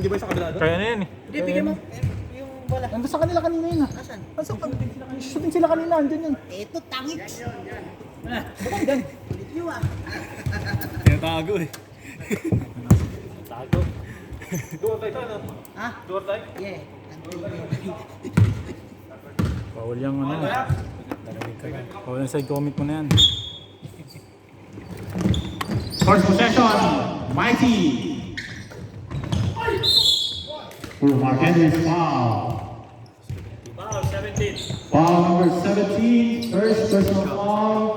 ba sa kabila doon? Kaya na yan eh. Hindi, bigyan mo. Yung bola. Nandun sa kanila kanina yun ah. Asan? Shooting sila kanina, andyan yun. Ito, tangik. Bakit dyan? Review ah. Tinatago eh. Tago. Duwar tayo ito, ano? Ha? Duwar tayo? Yeah. Bawal yung ano. Bawal yung side comment mo na yan. First possession, Mighty. Mark Henry's foul. Wow, 17. Foul number 17, first personal foul.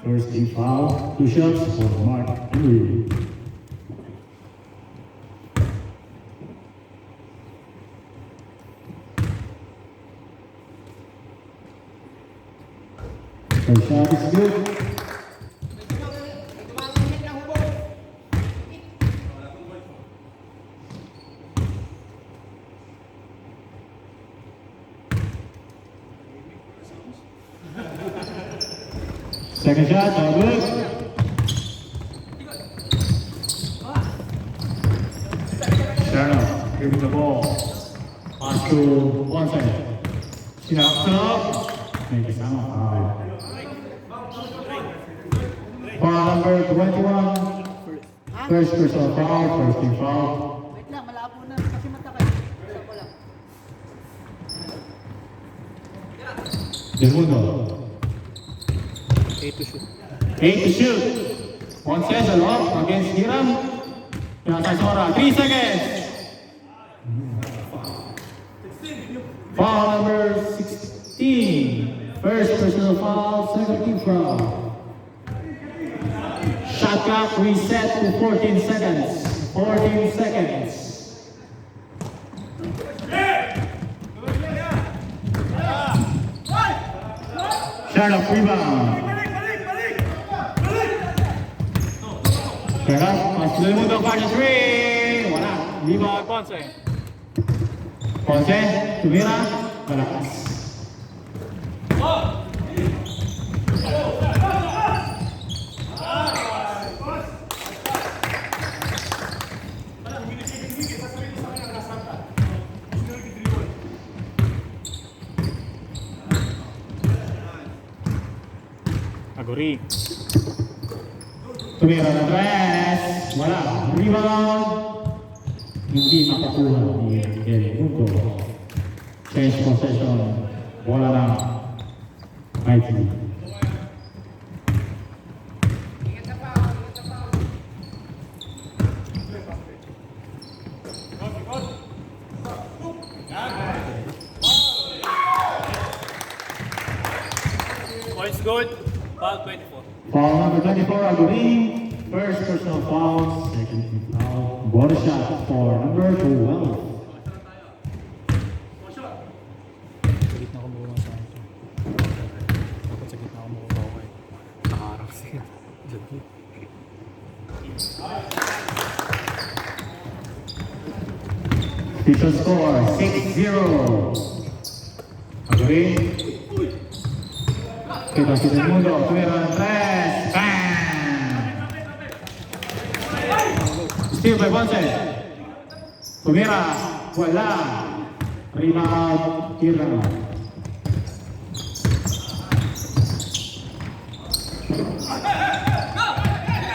First team foul, 2 shots for Mark Henry. First shot is good. Second shot, no good. Sharna, giving the ball. Pass to Ponce. She knocks up. Make a sound foul. Foul number 21. First personal foul, first team foul. Wait lang, malabo na. Kasi matakay. Isa ko lang. Segundo. 8 to shoot. 8 to shoot. Ponce a lob against Hiram. Nasa Sora, 3 seconds. Foul number 16. First personal foul, second team foul. Shot clock reset to 14 seconds. 14 seconds. Sharp rebound. Sharp, pas dulu untuk Ponce 3. Wala. Rebound Ponce. Ponce, Tumira, balas. Aguri. Tumira na tres. Wala. Rebound. Hindi makakuha ni El Mundo. Change possession. Bola na. Mighty. Points good. Foul 24. Foul number 24, Aguri. First personal foul, second team foul. Bonus shot for number 12. Sa gitna ko muna sa akin. Dapat sa gitna ko muna ako kayo. Nakaharap siya. Jagit. Official score 6-0. Aguri. Kita si El Mundo. Tumira ng tres. Bang! Steal by Ponce. Tumira. Wala. Rebound. Hiram.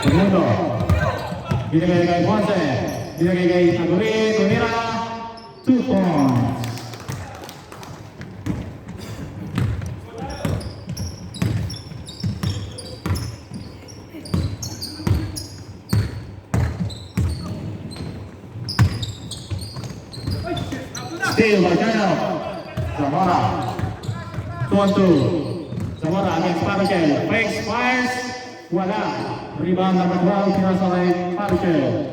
El Mundo. Binigay kay Ponce. Binigay kay Aguri. Tumira. 2 points. Steal by Colonel. Zamora. 2-2. Zamora against Parikel. Fakes, fires. Wala. Rebound number 12. Pinasa kay Parikel.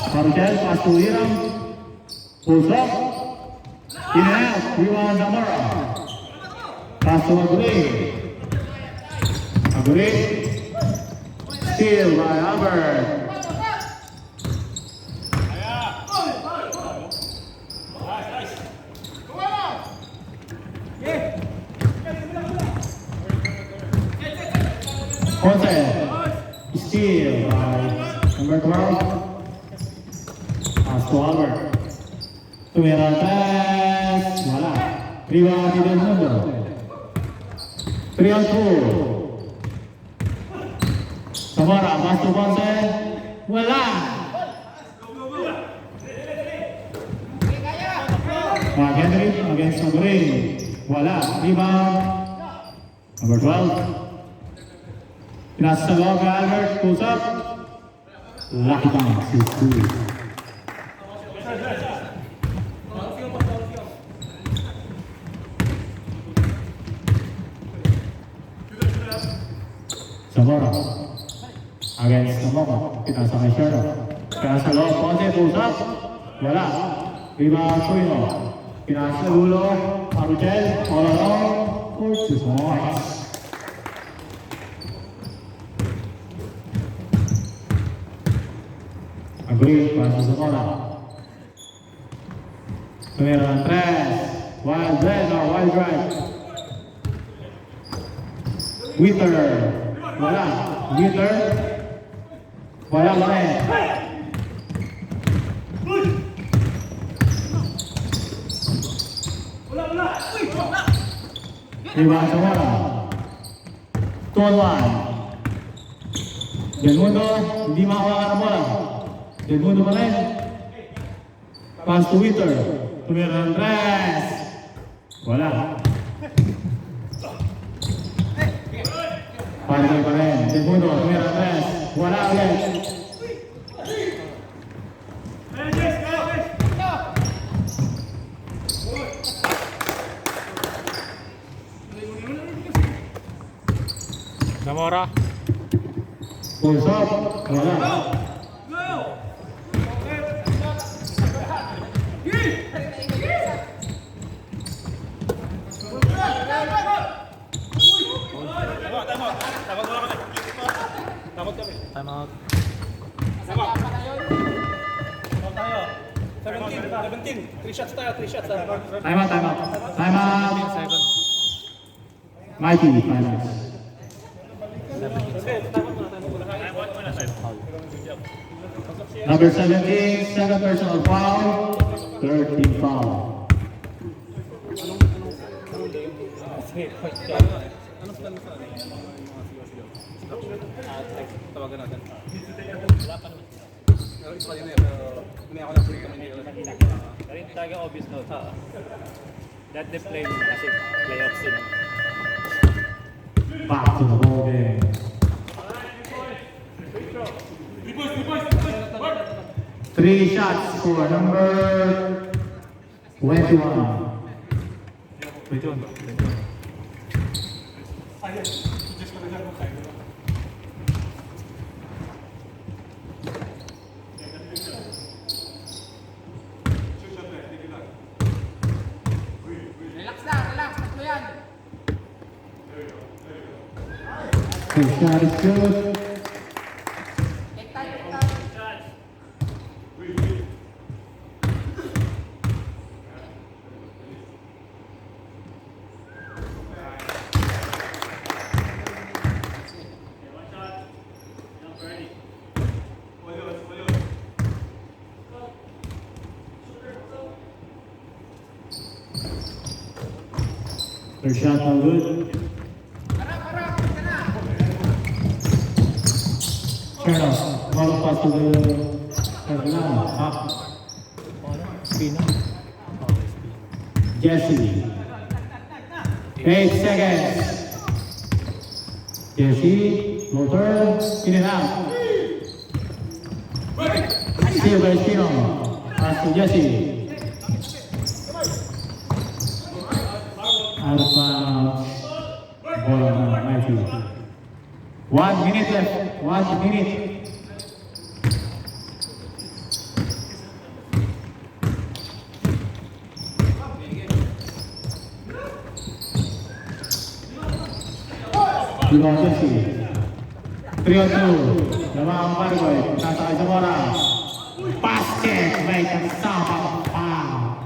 Parikel, pass to Hiram. Pulls up. In and out. Rebound Zamora. Pass to Aguri. Aguri. Steal by Albert. Ponce. Steal by number 12. Pass Pass to Albert. Tumira tres. Wala. Rebound di Del Mundo. 3 on 2. Zamora. Pass to Ponce. Wala. Mark Henry against Samurai. Wala. Rebound. Number 12. Pinasa sa loob kay Albert. Pulls up. Lucky bounce. 6-2. Zamora against Zamora. Pinasa kay Sherlock. Pinasa loob. Ponce. Pulls up. Wala. Rebound. Tuino. Pinasa ulo. Aruchel. All along. For 2 points. Agree, para sa Zamora. Tumira ng tres. Wild red or wild right. Witter. Wala. Witter. Wala pa rin. Rebound Zamora. 2 on 1. Del Mundo, hindi makawakan ang bola. Del Mundo pa rin. Pass to Witter. Tumira ng tres. Wala. Panday pa rin. Del Mundo, tumira ng tres. Wala ulit. Zamora. Pulls up. Wala. Time out. 17. 3 shots tayo. Time out, time out. Time out. 7. Mikey, finals. Number 17, second personal foul, 13 foul. Tawagan natin. Pero yung talaga obvious note ha. That the play kasi playoffs din. Back to the ball game. Three shots for number 21. 21 ba? His shot is good. Third shot no good. Chernoff, follow pass to the Carolina. Spina. Jesse. 8 seconds. Jesse, floater, in and out. Steal by Spino. Pass to Jesse. Out of bounds. Ball on Matthew. 1 minute left. 1 minute. Rebound Jesse. 3 on 2. Lamang Margoy. Nasa kay Zamora. Basket. May kasama foul.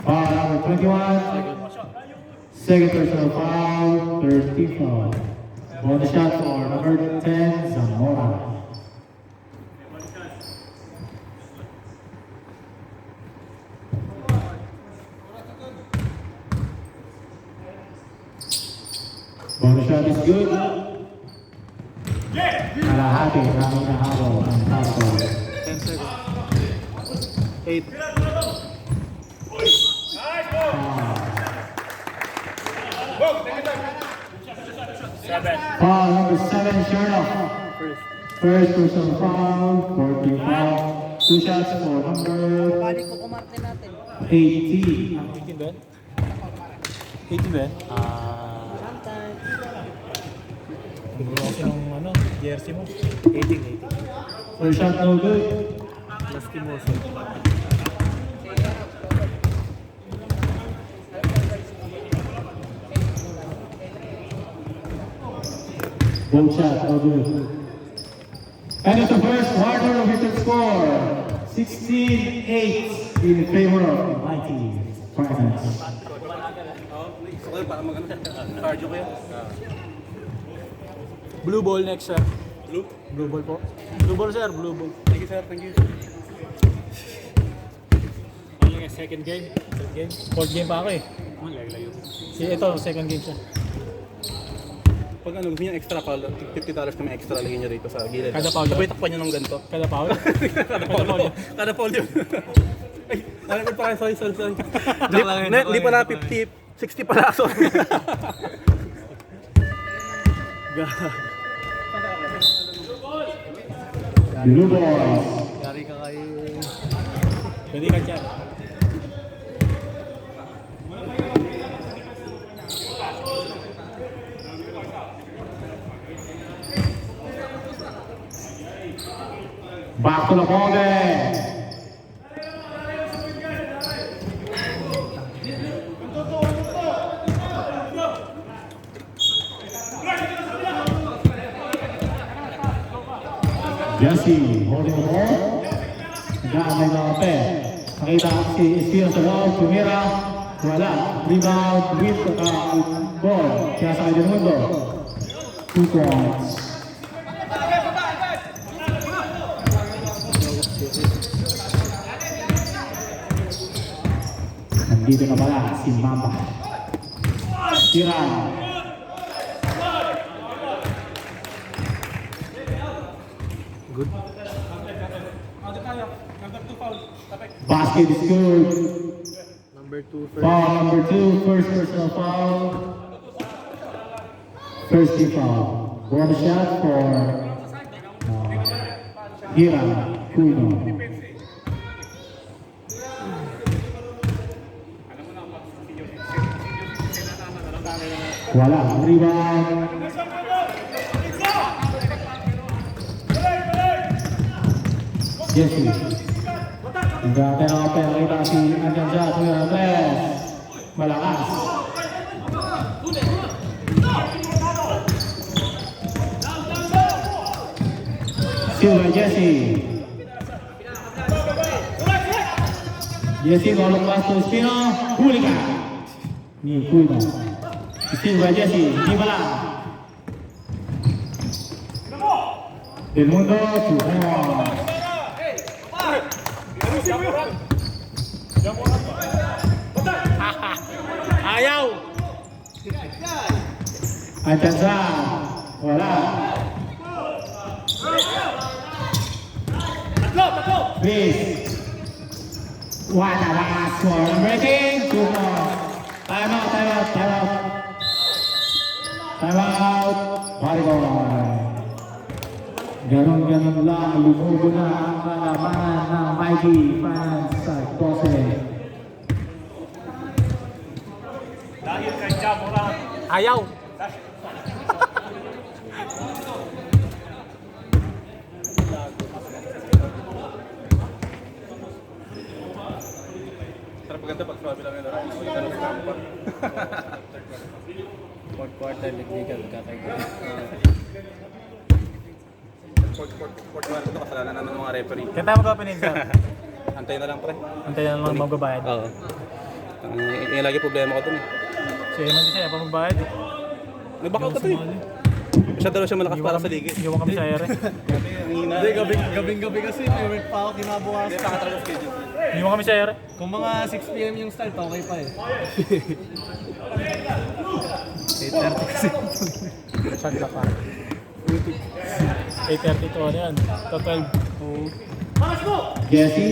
Foul number 21. Second personal foul. 30 foul. Bonus shot for number 10, Zamora. good. Kalahati, raming nahabol ang pasok. 10 seconds. 8. Foul number 7, Sherlock. First personal foul, 14 foul. 2 shots for number Balik ko kumarte natin. 18. 18 ba yan? 18 ba yan? Sometimes. Siguro kasi ng ano, jersey mo. 18. First shot no good. Lastimoso. Both shot no good. And it's the first quarter of the score. 16-8 in favor of Mighty Dragons. Okay, para mag-ano. Cardio ko yan. Blue ball next, sir. Blue? Blue ball po. Blue ball, sir. Blue ball. Thank you, sir. Thank you. Ano yung second game? Third game? Fourth game pa ako eh. Layo. Ito, second game siya. Pag ano, gusto niya extra foul, $50 na may extra lagyan niya rito sa gilid. Kada foul? Sabay takpan niya ng ganito. Kada foul? Kada foul yun. Kada foul yun. Ay, nakakit pa kayo. Sorry. Joke lang yun, Hindi pala 50, 60 pala. Sorry. Blue ball. Yari ka kayo. Pwede ka dyan. Back to the ball game. Jesse holding the ball. Daan ng mga pe. Nakita si Espino sa ball. Tumira. Wala. Rebound with ball. Kaya sa kanya mundo. 2 points. Nandito na pala si Mamba. Tira. Good. Basket is good. Number 2 first. Foul number 2, first personal foul. First team foul. One shot for Hira Kuino. Wala. Rebound. Jesse. Hingga kita si Anjanza Kuya Andres. Malakas. Silva Jesse. Jesse golok pasto Espino. Huli ka. Ni Kuino. Silva Jesse. Di bala. Del Mundo. Tuhan. Ayaw! Anjanza. Wala. Please. What a last score. Breaking. 2 points. Time out. Time out. Volleyball. Ganon-ganon lang. Lumubo na ang kalaban ng Mighty fans sa Bose. Dahil kay Jamoran. Ayaw! Sarap maganda pag sabi lang nila. Fourth quarter, nagbigal ka kayo. Fourth quarter ito, kasalanan na ng mga referee. Kaya tayo mag-opening, sir. Antayin na lang, pre. Antayin na lang magbabayad. Oo. Yung lagi problema ko dun eh. So, yun man siya, pa magbayad. Nag-backout ka to eh. Siya daw siya malakas para sa ligi. Iwan kami sa ere. Hindi, Gabing-gabi kasi may work pa ako kinabukas. Hindi, pakatragal schedule. Iwan kami sa ere. Kung mga 6 PM yung start, okay pa eh. 8:30 kasi. Shot clock pa. 8:30 to ano yan? To 12. Oo. Jesse.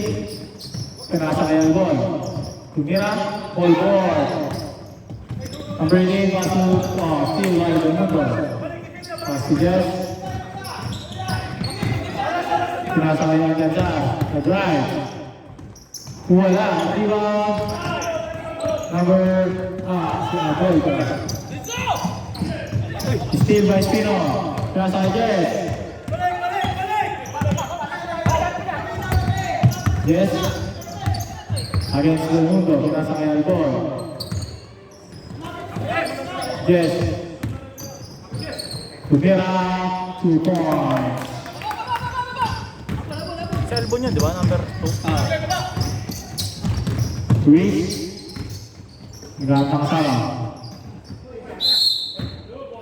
Pinasa kay Albon. Tumira. All ball. Number 8, pass to steal by the number. Pass to Jess. Pinasa kay Alcanza. Na-drive. Wala. Rebound. Number, si Aboy. Steal by Spino. Pinasa kay Jess. Jess. Against the mundo. Pinasa kay Albon. Jess. Tumira. 2 points. Si Albon yun, di ba? Number 2. Chris. Nagkakang kasama.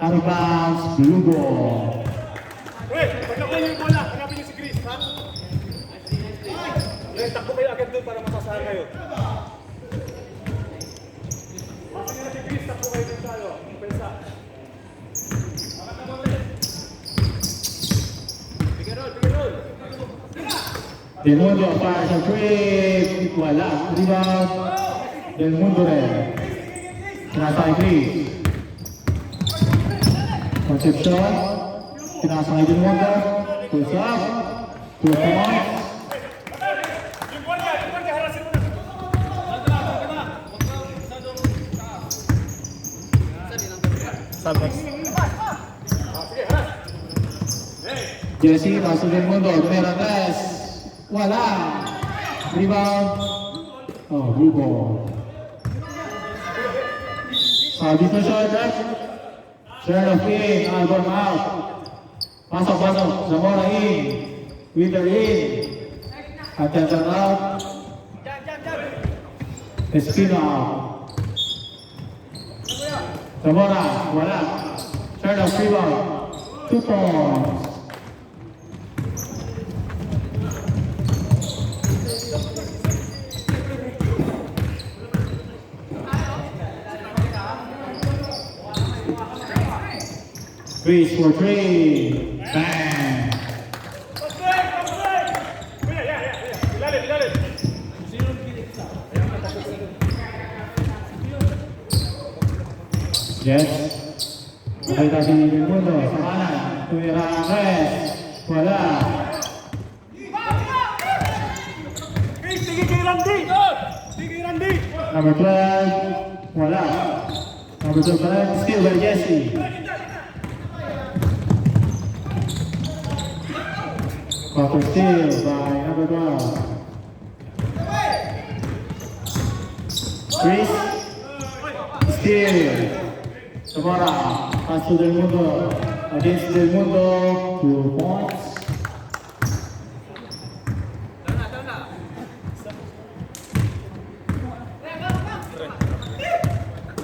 Out of bounds, blue ball. Wait, pagkakuha niyo yung bola, hanapin niyo si Chris, ha? Wait, takbo kayo agad doon para masasahan kayo. Pasok niyo na si Chris, takbo kayo doon tayo. Pensa. Bigyan roll. Del Mundo fires a three. Wala. Rebound. Del Mundo rin. Pinasa kay Chris. Concepcion. Pinasa kay Del Mundo. Pulls up. 2 points. Subnext. Jesse, pasok Del Mundo. Tumira tres. Wala. Rebound. Oh, blue ball. Dito short left. Turn of in. Albon out. Pasok. Zamora in. Wheeler in. Attention out. Espino out. Zamora. Wala. Turn of rebound. 2 points. Chris for 3. Bang. Ilalim. Yes. Nakita si Del Mundo sa kanan. Tumira ang tres. Wala. Tigil kay Randy! Number 12. Wala. Number 2 pa rin. Steal by Jesse. Proper steal by number 12. Chris. Steal. Zamora. Pass to Del Mundo. Against Del Mundo. 2 points.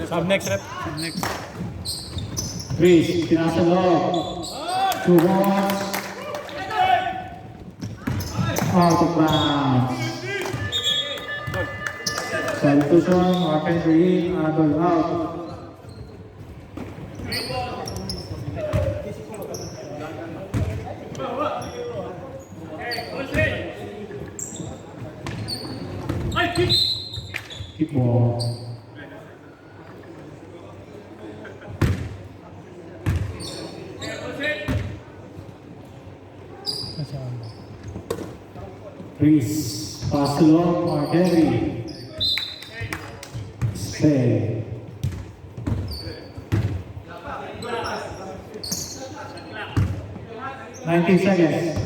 Subnext rep. Chris. Pinasa loob. 2 points. Out of bounds. Substitution, Mark Henry, Adol out. Keep ball. Chris, pass to long, Mark Henry. Stay. Nineteen seconds.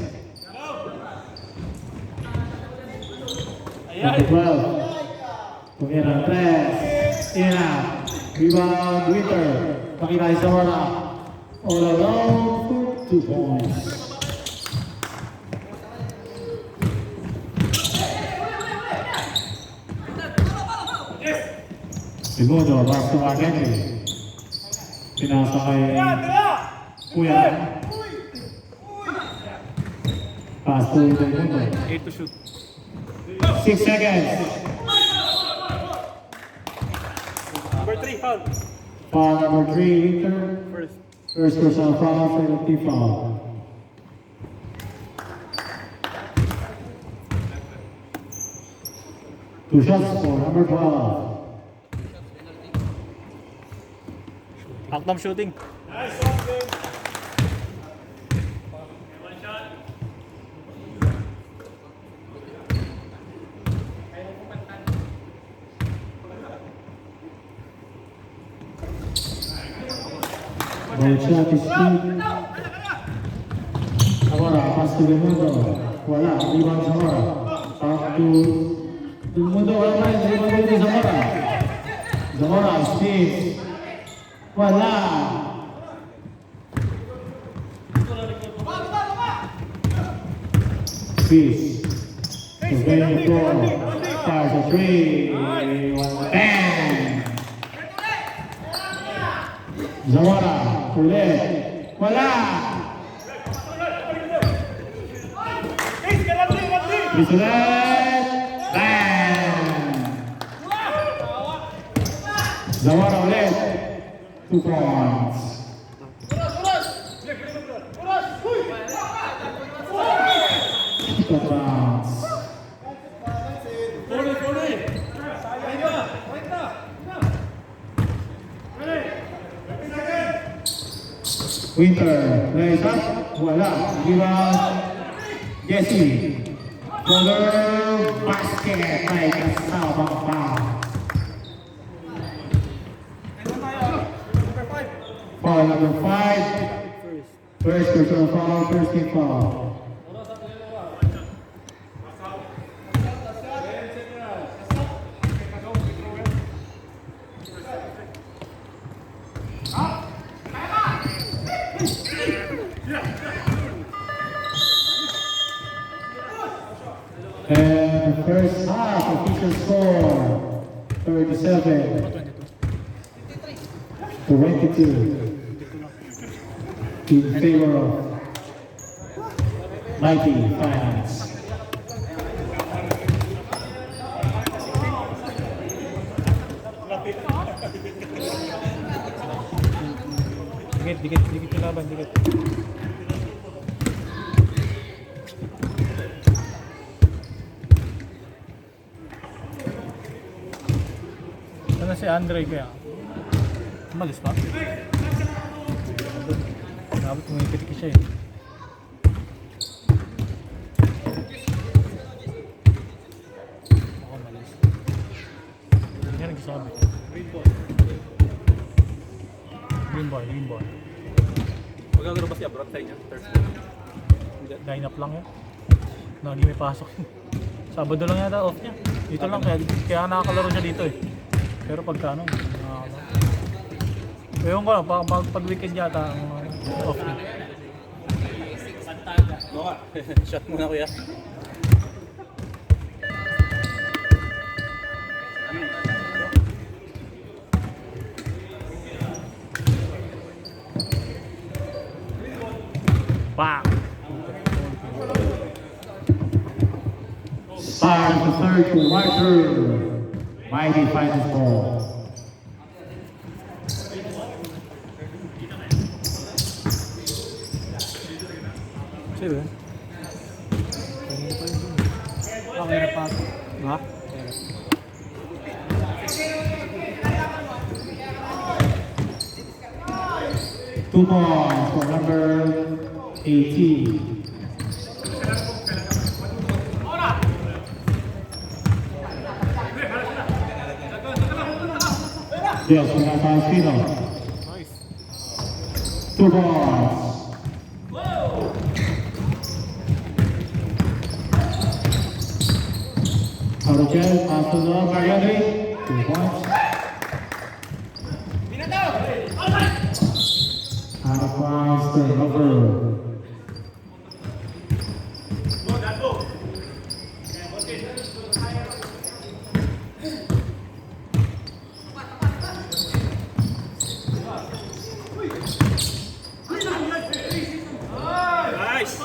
Number 12. Tumira tres. In out. Rebound, Winter. Pakita sa wala. All alone for 2 points. Segundo, pass to Mark Henry. Pinasa kay Kuya. Pass to Del Mundo. 8 to shoot. 6 seconds. Number 3, foul. Foul number 3, Winter. First. First personal foul, penalty foul. Two shots for number 12. Actam shooting. Ball shot is good. Zamora, pass to Raimundo. Wala, rebound Zamora. Back to Raimundo, wala pa rin. Rebound ulit ni Zamora. Zamora, spins. Wala. Spins. To 24. Fires a three. Bang! Zamora, ulit. Wala. Bisulat. Bang! Zamora ulit. 2 points. Two points. Winter, plays up, wala, rebound, Jesse, Color, basket, may kasabang pa. Foul number 5, first personal foul, first team foul. And the first half official score 37 22 in favor of Mighty Finance. Dikit yung laban, dikit. Ano si Andre kaya? Umalis pa? Dapat umipit siya eh. Ako malis. Hindi ka nagsasabi. Green ball. Magagano ba siya abroad sa inyo? Line up lang yan. Lagi may pasok. Sabado lang yata off niya. Dito lang, kaya nakakalaro siya dito eh. Pero pagka ano, ewan ko lang, pag weekend yata ang off niya. Shot muna kuya. Bang! Fire the third to Arthur. Mighty Finance ball. Sino yun? Okay na pa. Ha? Two points for number 18. Yes, we have Palestino. Nice. 2 points. Aruchel, pass to the Mariani. 2 points. Out of bounds, turnover. Nice!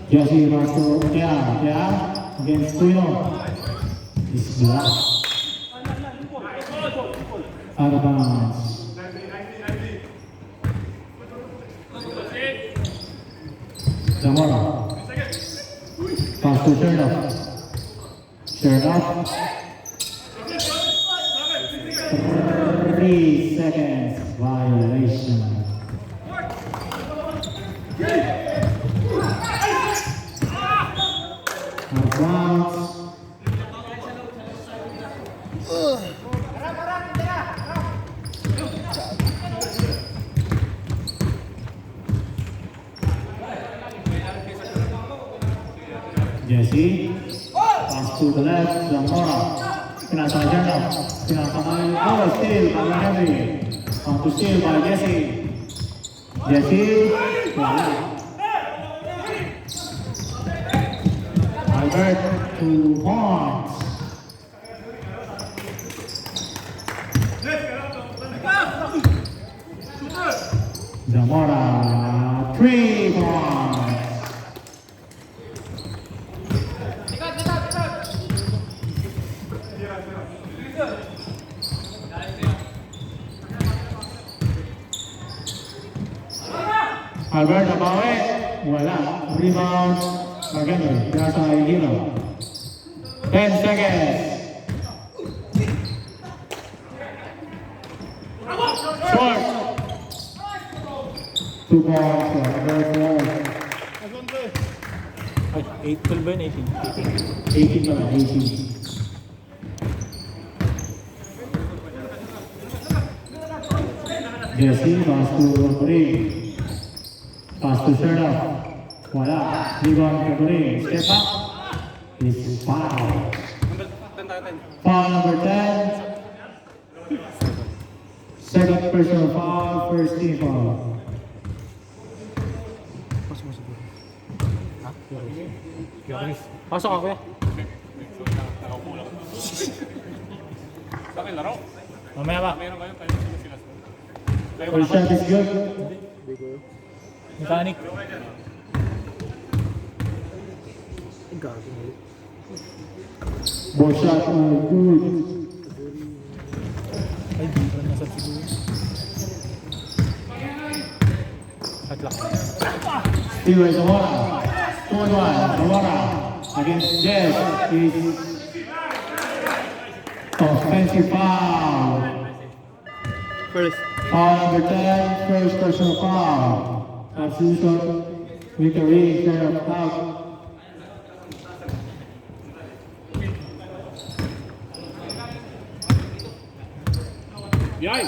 Jesse Marco, yeah, against Tuyo. It's blocked. Out of bounds. Zamora. Pass to Chernoff. Chernoff. 3 seconds violation. Out of bounds. Jesse, pass to the left, Zamora, pinasang Chernoff, pinasang oh, steal by Henry, on to steal by Jesse, Jesse, wala. Albert to Pons. Zamora, 3 points. Albert nabawi, wala. Rebound, Magano, nasa Hino. 10 seconds. Short. 2 points for Albert. Ay, 8, 12 ba yun? 18 18. pala, 18. Jesse, pass to Ring. Pass to Chernoff. Wala. Rebound to Ring. Step up. It's foul. Foul number 10. Second personal foul, first team foul. Pasok mo siguro. Ha? Yoris. Pasok ako ya. Sa akin laro. Mamaya ba? Meron kayo tayo sila. First shot is good. Mechanic. Both shots are good. Ay, di ko nasa siguro. At lang. Steven Zamora. 2-1. Zamora against Jess is offensive foul. First. Foul number 10, first personal foul. Substitution, Victory, share of out. Yay!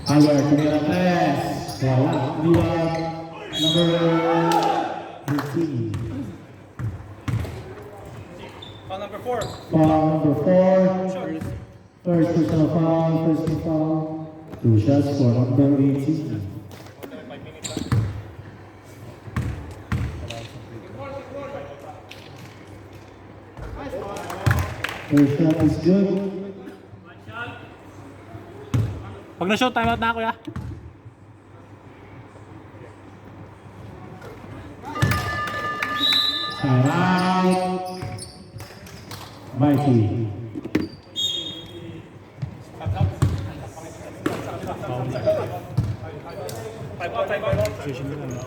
Albert, kumira test. Wala. Rebound number 18. Foul number 4. Foul number 4. First personal foul, first team foul. 2 shots for number 18. First shot is good. Pag na-shoot, timeout na ako ya. Alright. Mikey. Position din ano.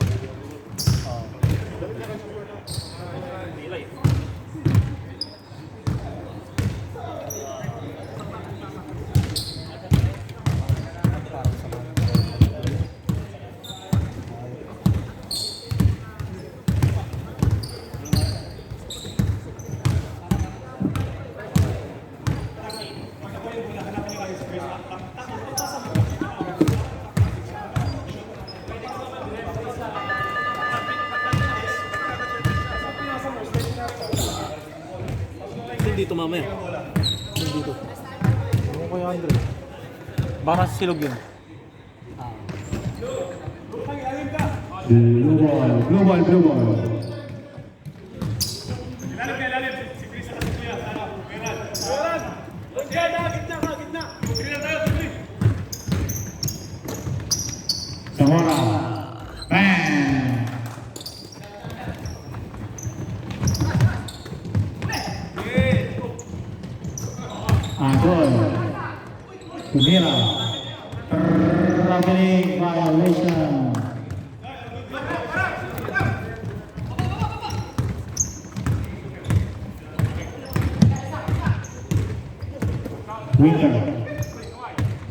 Dito mamaya. Dito. Ano ko yung 100? Baka nasa silog yun. Blue ball, blue ball, blue ball. Si Chris at si Kuya. Meron. Gitna. Zamora. Bang! Tumira. Traveling violation.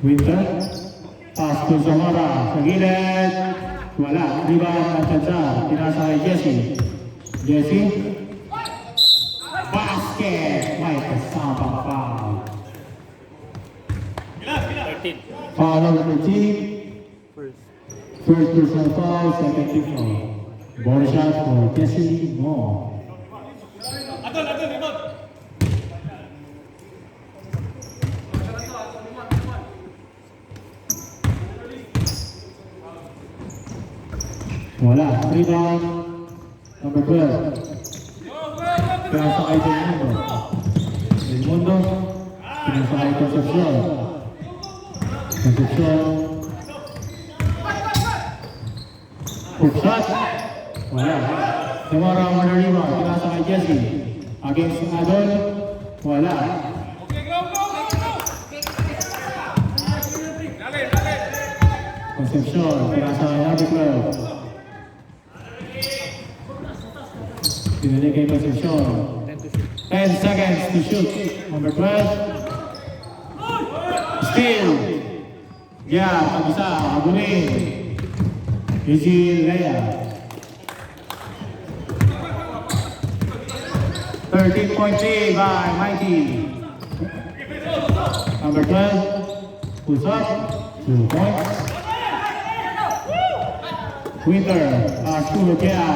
Winter. Pass to Zamora. Sa gilid. Wala. Rebound ng Tanza. Pinasa kay Jesse. Jesse. Basket. May kasamang foul. 13. Foul number 13. First personal foul. Second team foul. Ball shot for Jesse Moore. Wala. Rebound. Number 12. Pinasa kay Del Mundo. Pinasa kay Concepcion. Hook shot. Wala. Zamora on the rebound. Pinasa kay Jesse. Against Adol. Wala. Concepcion. Pinasa kay number 12. Pinili kay Concepcion. 10 seconds to shoot. Number 12. Steal. Yeah, pag-isa. Agunin. Easy layup. 13.3 by Mighty. Number 12. Puts up. 2 points. Winter. Pass to Lucia.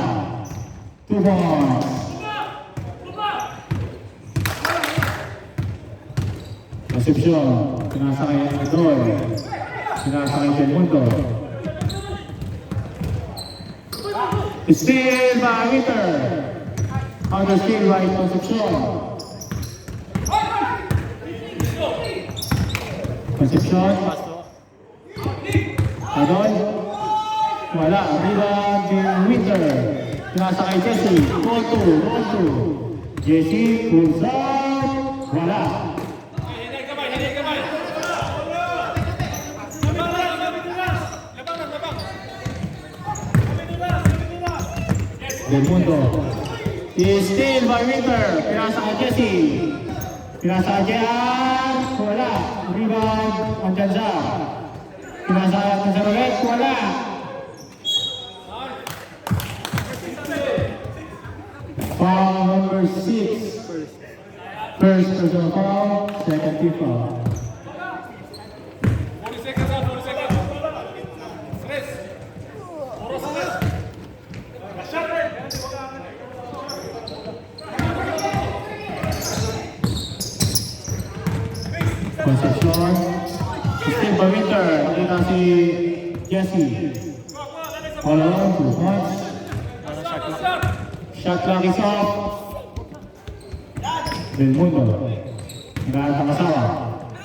2 points. Concepcion. Pinasa kay Adol. Pinasa kay Del Mundo. Steal by Winter. Counter steal by Concepcion. Concepcion. Adol. Wala. Rebound din Winter. Pinasa kay Jesse. Roll to. Jesse. Pulls out. Wala. Del Mundo. Steal by Winter. Pinasa kay Jesse. Pinasa kay Jean. Wala. Rebound ang Tanza. Pinasa kay Tanza ulit. Wala. Foul number 6. First personal foul. Second team foul. 40 seconds out, 40 seconds. Stress. Oras stress. Shot rate. Concepcion. Steal by Winter. Nakita si Jesse. All around 2 points. Shot clock is off. Del Mundo. Nagalit ang asawa.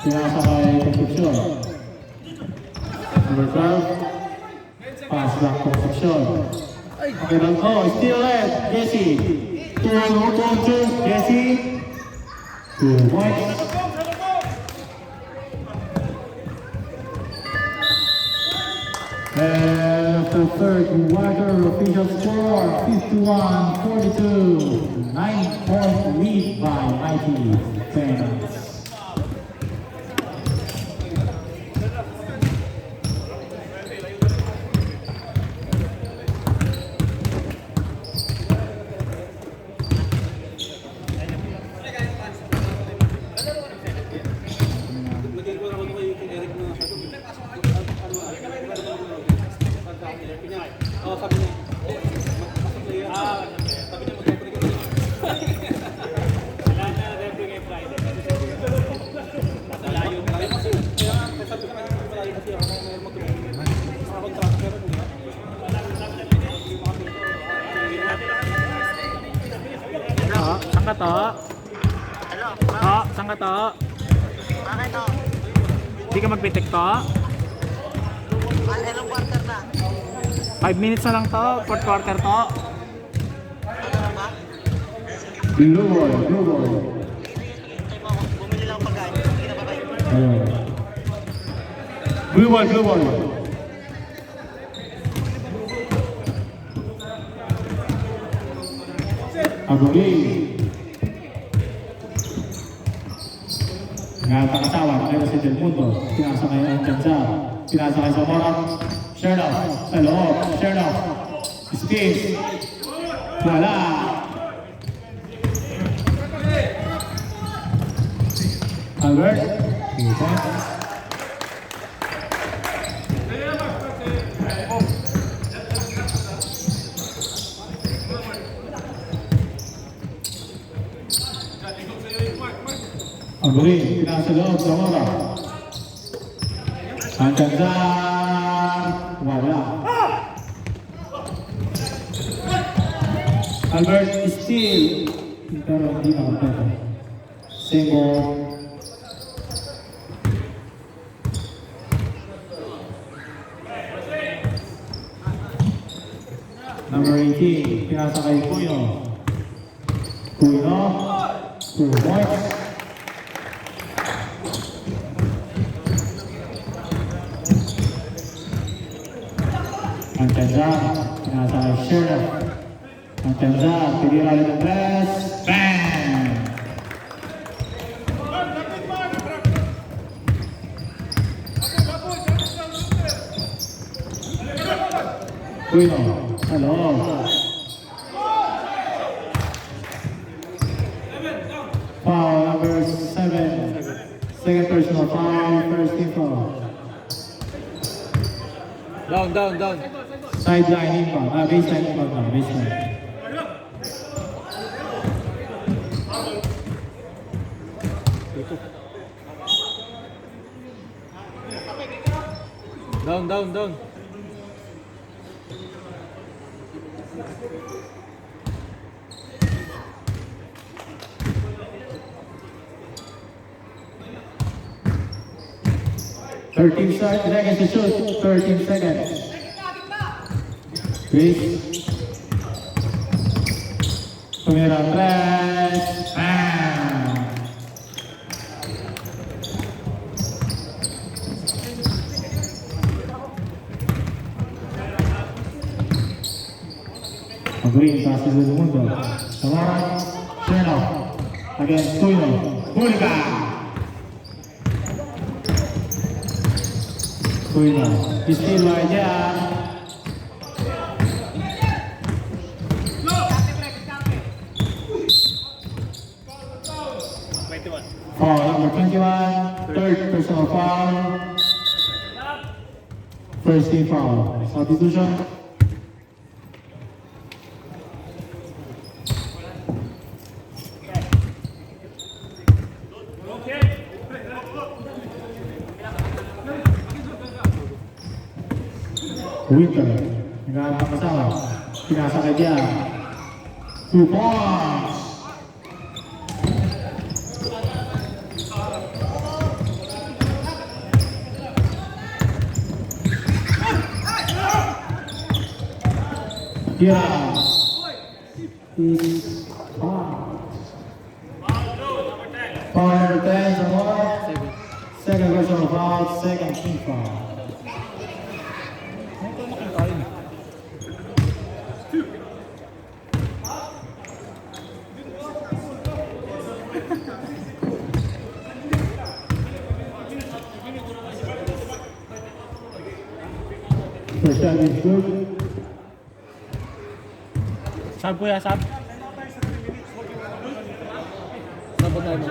Pinasa kay Concepcion. Number 12. Pass back to Concepcion. Okay, still left. Jesse. 2 Jesse. 2 points. And after third quarter, official score 51-42. 9-point lead by Mighty Fans. Saan ka to? Hello? Saan ka to? Bakit to? Hindi ka magpitik to? Anong quarter na? 5 minutes na lang to, fourth quarter to. Ano ba? Blue ball. Hintay mo ako. Bumili lang pagkain. Sige na, bye-bye. Ayun. Blue ball, blue ball. Aguli. Nagpakatawan, meron si Del Mundo. Pinasa kay Anjanza. Pinasa kay Zamora. Sherlock. Sa loob. Sherlock. Space. Wala. Albert. Defense. Aguli, pinasa loob, Zamora. Anjanza. Wala. Albert still. Pero hindi nakapeta. Same ball. Number 18, pinasa kay Cuyo. Cuyo. 2 points. Anjanza, pinasa kay Sheriff. Anjanza, pinira ulit ang press. Bang! Cuyo, sa loob. Foul number 7. Second personal foul, first team foul. Down. Sideline impact. Baseline impact na. Baseline. Down. 13 seconds to shoot. 13 seconds. Chris. Tumira press. Bang! Green passes to the window. Samara. Chernoff. Against Tuino. Bulika. Tuino. Still right there. Foul number 21, third personal foul. First team foul. Substitution. Winter. Naghahanap kasama. Pinasa kay Dia. 2 points. Yeah. Is foul. Foul number 10, Zamora. Second personal foul, second team foul. First shot is good. Sab kuya, sab. Sabot na mo.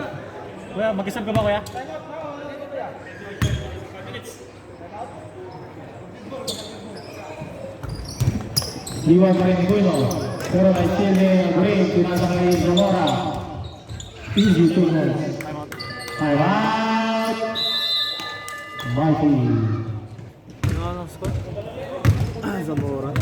Kuya, mag-isab ka ba kuya? Liwan pa rin ni Cuino. Pero may steal ni Green. Pinasa kay Zamora. Easy 2 points. Time out. Mighty. Ano score? Zamora.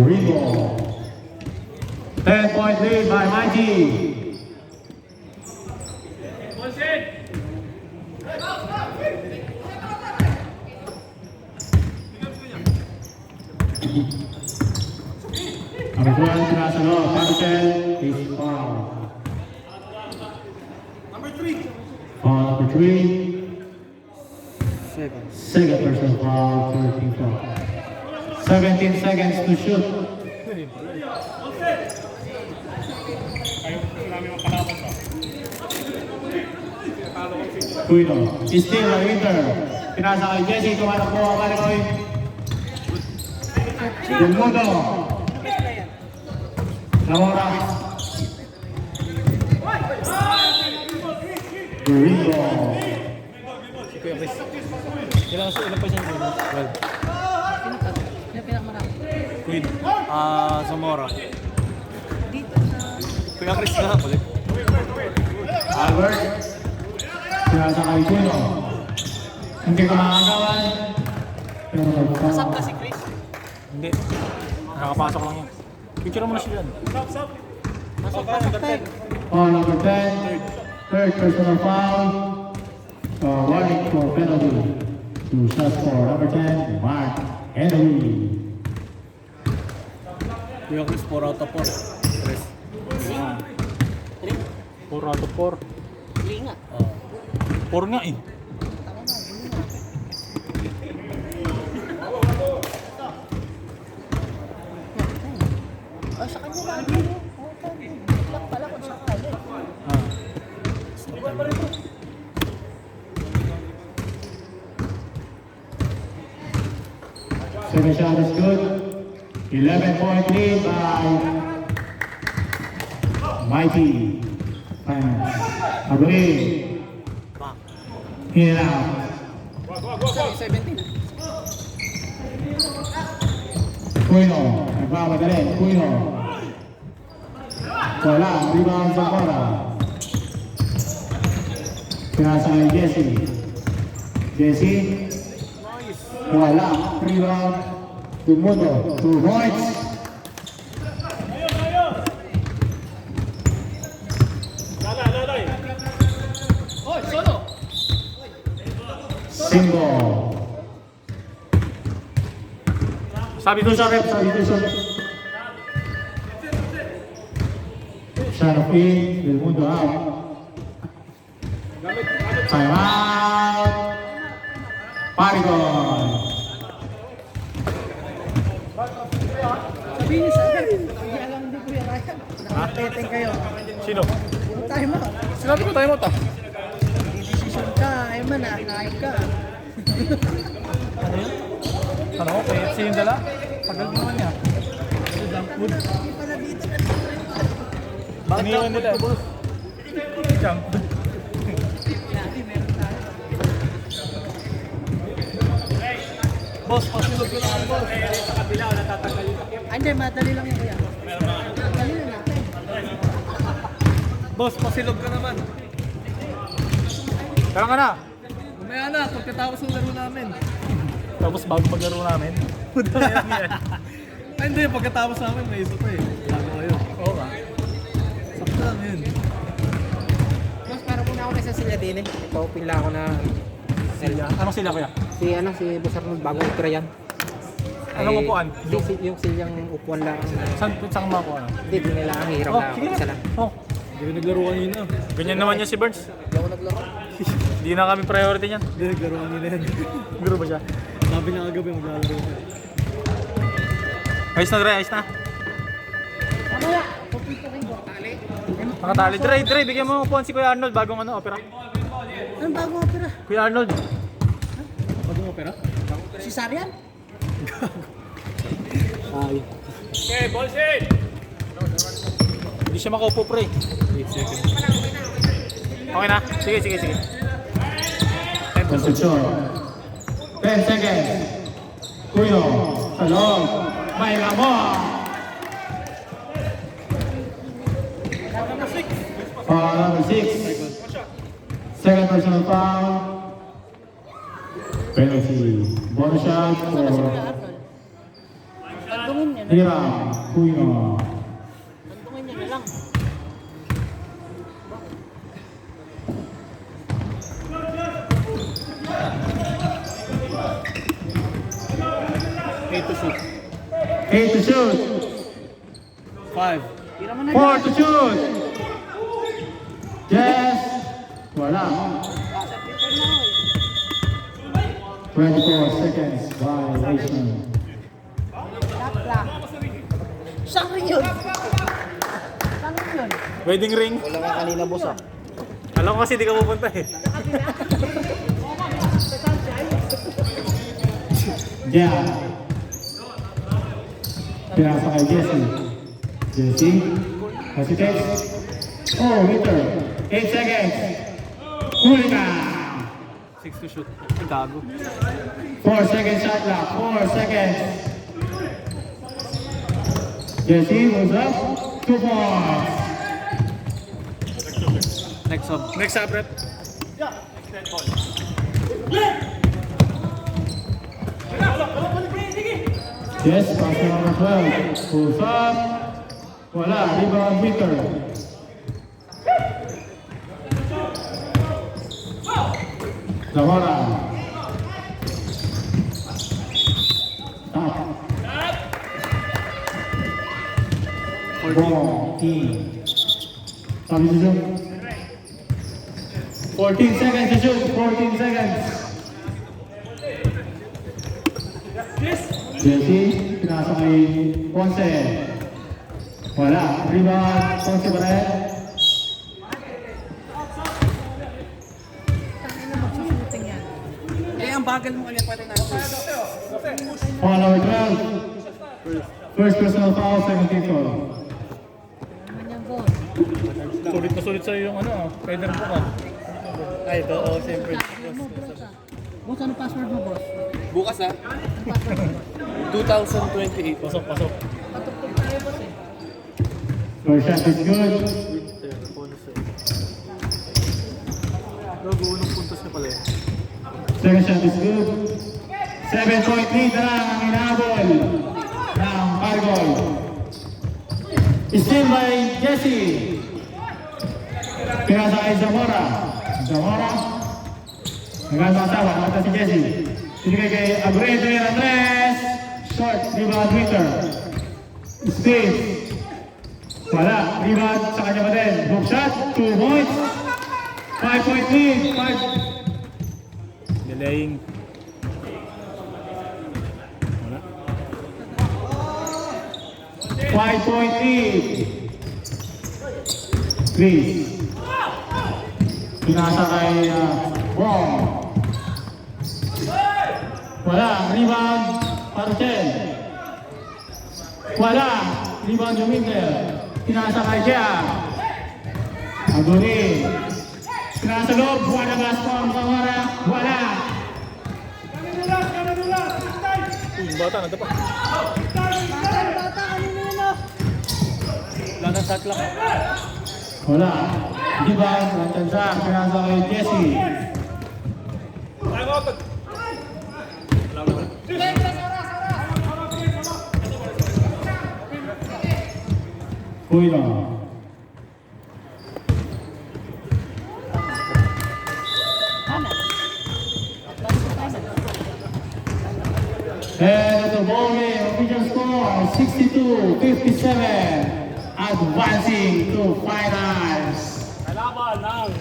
Rigo. 10-point lead by Mikey. Number 12, Pinasalo, Paruchel, is foul. Number 3. Foul number 3. Second personal foul, 13 foul. 17 seconds to shoot. Cuino, still a winner. Pinasa kay Jesse, tumanak po ang Malikoy. Del Mundo. Zamora. Guerrero. Kuya Chris. Ilang pa siya? 12. Sino ka? Sino pinakamarami? Queen. Zamora. Dito sa... Kuya Chris na, balik. Albert. Pinasa kay Cuino. Hindi ko makagawan. Pero Nasaan ka si Chris? Hindi. Nakakapasok lang yan. Picture mo na siya yan. Pasok tayo. Foul number 10. Third personal foul. Warning for penalty. 2 shots for number 10, Mark Henry. Kuya Chris, 4 out of 4. Chris. 4 out of 4. Linga. 4 nga eh. Oh, sa kanya lagi. Lang pala kung sakali. Second shot is good. 11-point lead by Mikey. Abri. In and out. 17. Cuino. Nagmamadali. Cuino. Wala. Rebound sa Cora. Pinasa kay Jesse. Jesse. Wala. Rebound. Tumundo. 2 points. Single. Sabi ko siya, rep. Substitution. Shot of in. Del Mundo out. Time out. Parigon. Sabihin niyo sa akin. Hindi alam hindi Kuya Ryan. Nakateteng kayo. Sino? Puro tayo mo. Sinabi ko tayo mo ta. Decision ka. Ay man ah. Naayop ka. Ano yun? Ano ko? KFC yung dala? Tagal naman niya. Junk food. Hindi pala dito. Bakit iniwan nila? Junk food. Dati meron tayo. Boss, pasilog ko lang boss. Ay, hindi. Madali lang yan kuya. Madali lang natin. Boss, pasilog ka naman. Tara ka na. Mamaya na, pagkatapos ng laro namin. Tapos bago maglaro namin. Ay, hindi, pagkatapos namin may isa pa eh. Bago kayo. Oo ka. Sakto lang yun. Mas para muna ako na sa sila din eh. Ito, pila ako na Sila. Anong sila kuya? si Boss Arnold bagong opera yan. Anong upuan? Yung silyang upuan lang. Saan mo ako ano? Hindi, di nila ang hirap Oh, na sige isa na. lang. Oh. Hindi ko naglaro kanina. Ganyan naman niya si Burns. Hindi ako naglaro. Hindi na kami priority niyan. Hindi, naglaro kanina yan. Guro ba siya? Sabi niya kagabi maglalaro siya. Ayos na, Dre. Ayos na. Mamaya. Pupito kayo. Tali. Nakatali. Dre, bigyan mo upuan si Kuya Arnold bagong ano, opera. Anong bagong opera? Kuya Arnold. Bagong opera? Si Sarian? Ay. Okay, ball set! Hindi siya makaupo, pre. 8 seconds. Okay na? Sige. Position. 10 seconds. Cuino. Sa loob. May Ramon. Foul number 6. Second personal foul. Penalty. Bonus shot Saan na si for Kuya Arnold? Pagdungin niya Hiram Puino. Tantungin niya na lang. Eight to shoot. 8 to shoot. 5. Tira mo na 4 to shoot. Yes. Wala. 24 seconds violation. Saan rin yun? Saan rin yun? Wedding ring. Wala nga kanina boss ah. Alam ko kasi di ka pupunta eh. Yeah. Pinasa kay Jesse. Jesse. Hesitates. Oh, Victor. 8 seconds. Huli ka. 6 to shoot. Ay, gago. 4 seconds shot clock. 4 seconds. Jesse moves up. 2 points. Next sub. Next sub, Brett. Yes, pass number 12. Pulls up. Wala. Rebound Victor. Zamora. Stop. Ball team. Sabi si Zoom. 14 seconds to shoot. 14 seconds. Jesse, pinasa kay Ponce. Wala. Rebound. Ponce pa rin. Magsushooting yan. Eh, ang bagal mo kanya pati natin. Foul number 12. First personal foul, second team foul. Naman yung goal. Sulit na sulit sa'yo yung ano, Spider mo ka. Ay, ito, oh, siyempre. Boss, ano password mo, boss? Bukas ah. 2028. Pasok, pasok. Patugtog tayo, boss eh. First shot is good. Gago, unang puntos niya pala eh. Second shot is good. 7.3 na lang ang inabol ng Argol. Steal by Jesse. Pinasa kay Zamora. Zamora. Nagkakasawa. Nakata si Jesse. Sinigay kay Abreu de Andres. Short. Rebound Winter. Space. Wala. Rebound sa kanya pa din. Hook shot. 2 points. 5 point lead. 5. Delaying. Wala. 5 point lead. Please. Pinasa kay Wong. Wala. Rebound. Parucel. Wala. Rebound Jumintel. Pinasa kay Jia. Aguni. Pinasa loob. Wala gas po ang Zamora. Wala. Yung bata, nanda pa. Bata, kanina yun oh. Wala na shot clock. Wala. Rebound. Tansa. Pinasa kay Jesse. Puino. And the ball game, official score 62-57, advancing to finals. Kalaban ng